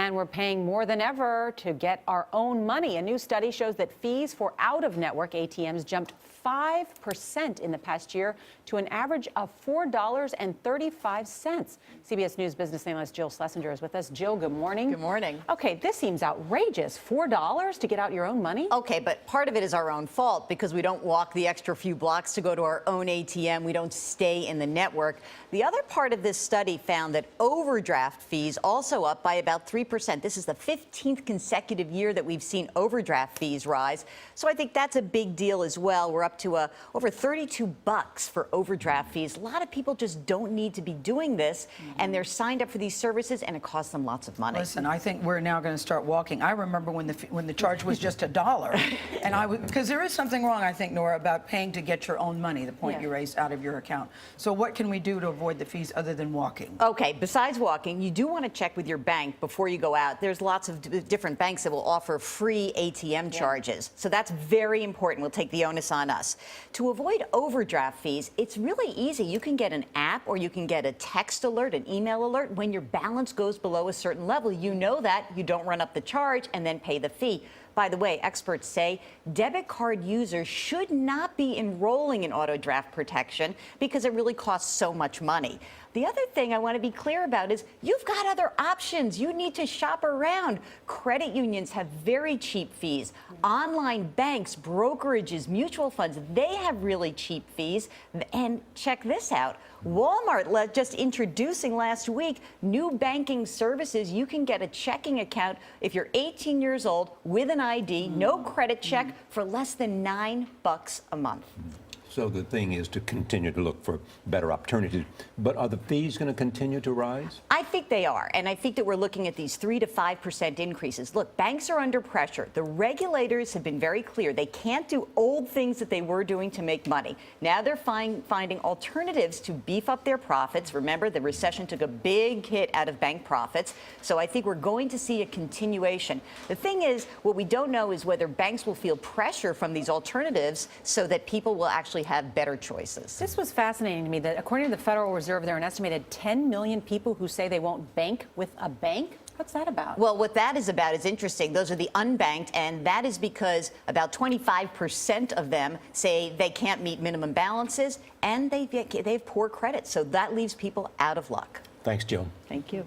And we're paying more than ever to get our own money. A new study shows that fees for out-of-network ATMs jumped 5% in the past year to an average of $4.35. CBS News business analyst Jill Schlesinger is with us. Jill, good morning. Good morning. Okay, this seems outrageous. $4 to get out your own money? Okay, but part of it is our own fault because we don't walk the extra few blocks to go to our own ATM. We don't stay in the network. The other part of this study found that overdraft fees also up by about 3%. This is the 15th consecutive year that we've seen overdraft fees rise. So I think that's a big deal as well. We're up to over $32 for overdraft fees. A lot of people just don't need to be doing this, and they're signed up for these services, and it costs them lots of money. Listen, I think we're now going to start walking. I remember when the charge was just $1, and because there is something wrong, I think, Nora, about paying to get your own money, the point you raised, out of your account. So what can we do to avoid the fees other than walking? Okay, besides walking, you do want to check with your bank before you go out. There's lots of different banks that will offer free ATM charges. So that's very important. We'll take the onus on us. To avoid overdraft fees, it's really easy. You can get an app or you can get a text alert, an email alert. When your balance goes below a certain level, you know that. You don't run up the charge and then pay the fee. By the way, experts say debit card users should not be enrolling in auto draft protection because it really costs so much money. The other thing I want to be clear about is you've got other options. You need to shop around. Credit unions have very cheap fees. Online banks, brokerages, mutual funds, they have really cheap fees. And check this out. Walmart just introducing last week new banking services. You can get a checking account if you're 18 years old with an ID, no credit check, for less than $9 a month. So the thing is to continue to look for better opportunities. But are the fees going to continue to rise? I think they are. And I think that we're looking at these 3 to 5% increases. Look, banks are under pressure. The regulators have been very clear. They can't do old things that they were doing to make money. Now they're finding alternatives to beef up their profits. Remember, the recession took a big hit out of bank profits. So I think we're going to see a continuation. The thing is, what we don't know is whether banks will feel pressure from these alternatives so that people will actually have better choices. This was fascinating to me that according to the Federal Reserve, there are an estimated 10 million people who say they won't bank with a bank. What's that about? Well, what that is about is interesting. Those are the unbanked, and that is because about 25% of them say they can't meet minimum balances, and they have poor credit. So that leaves people out of luck. Thanks, Jill. Thank you.